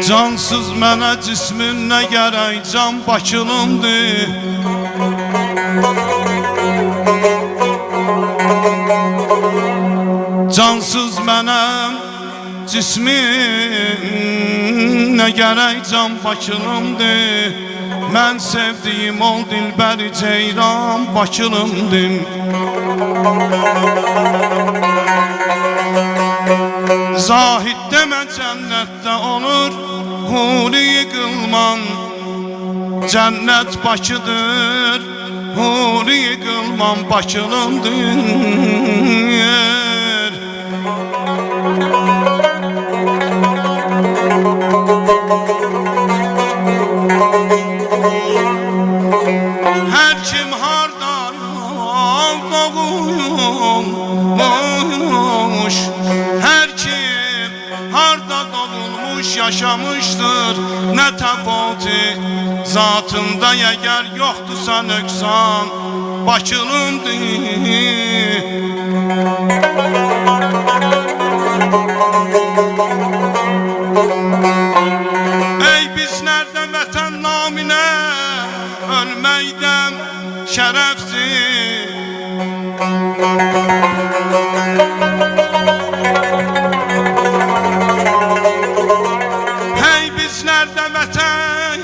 Cansız mənə cismin nə gərək, can Bakılımdır. Cansız mənə cismin nə gərək, can Bakılımdır. Mən sevdiyim ol dilbəri ceyran Bakılımdır. Zahid demə cənnətdə olur huri yıkılman. Cennet Bakıdır, huri yıkılman Bakılımdır. Her kim harda doğulmuş, her kim harda doğulmuş yaşamıştır. Ne tefavütü zatında eğer yoktursa nöksan Bakılımdır. Ey biz nereden vətən naminə ölməkdən şərəfsiz. Hey biz nereden vətən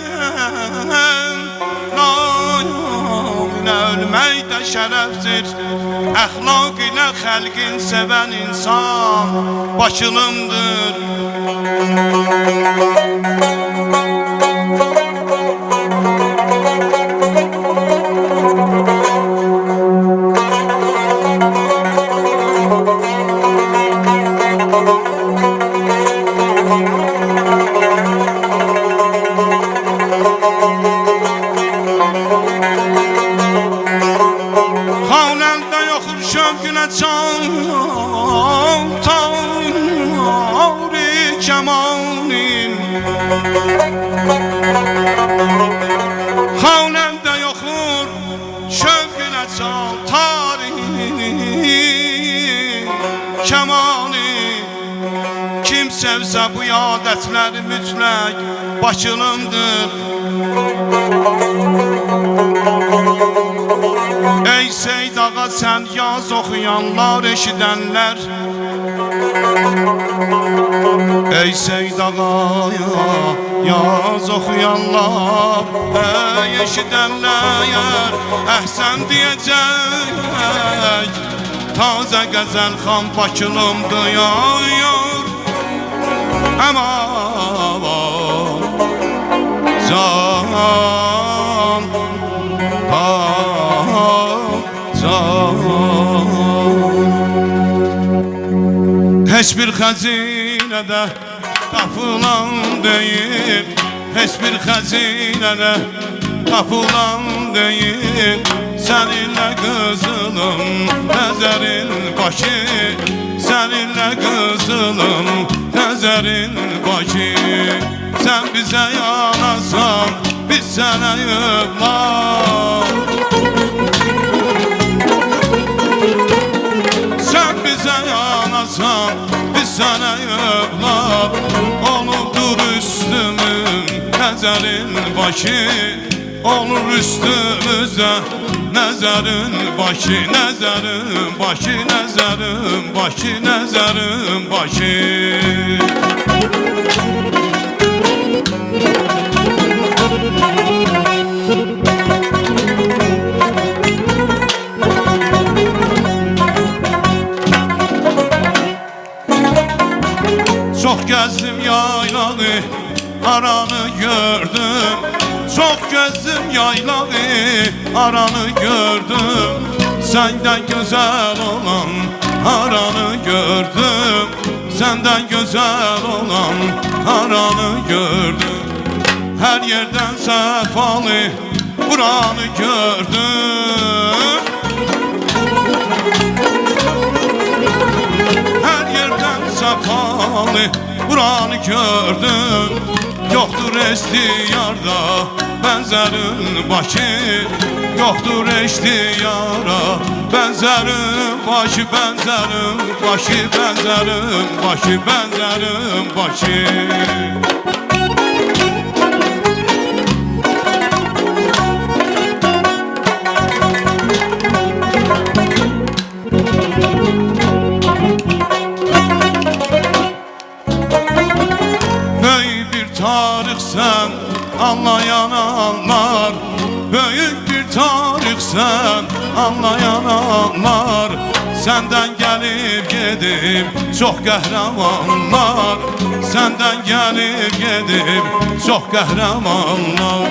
naminə ölməkdən şərəfsiz. Əxlaq ilə xəlqin sevən insan Bakılımdır. Xanəndə yoxur şövqünə çal-tari kəmanim. Xanəndə yoxur şövqünə çal-tari kəmanim. Kim sevsə bu adətləri mütləq Bakılımdır. Ey Seyid ağa sen yaz okuyanlar eşidenler. Ey Seyid ağa yaz okuyanlar, ey eşidenler. Əhsən diyecek taze gazel xan Bakılımdır yar. Aman can heç bir xəzinədə tapılan deyil, heç bir xəzinədə tapılan deyil. Səninlə qızılım nəzərin başı, səninlə qızılım nəzərin başı. Sən bizə yanasan, biz sənə yığlar. Sen bize yanasan, biz sana yığlar. Olurdur üstümün nəzərin başı, olur üstümüzə nəzərin başı, nəzərin başı, nəzərin başı, nəzərin başı. Çok gezdim yaylağı, aranı gördüm. Çok gezdim yaylağı, aranı gördüm. Senden güzel olan aranı gördüm. Senden güzel olan aranı gördüm. Her yerden sefalı buranı gördüm. Her yerden sefalı buranı gördüm. Yoktur istiyarda benzerin başı. Yoktur istiyara benzerin başı. Benzerin başı, benzerin başı, benzerin başı. Tarihsen anlayan anlar. Büyük bir tarihsen anlayan anlar. Senden gelip gidip çok kahramanlar. Senden gelip gidip çok kahramanlar.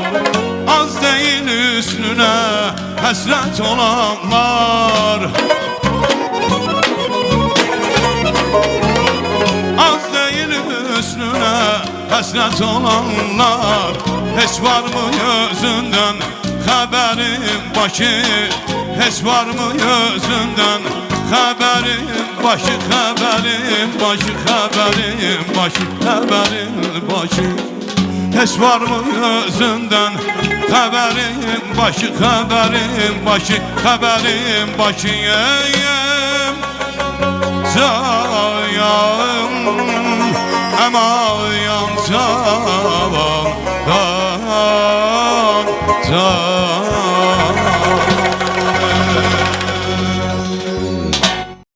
Az değil üstüne hasret olanlar. Az değil üstüne hasret olanlar. Hiç var mı yüzünden haberin başı? Hiç var mı yüzünden haberin başı? Haberin başı, haberin başı, haberin başı. Hiç var mı yüzünden haberin başı? Haberin başı, haberin başı. Yeyem sayam amayam savam.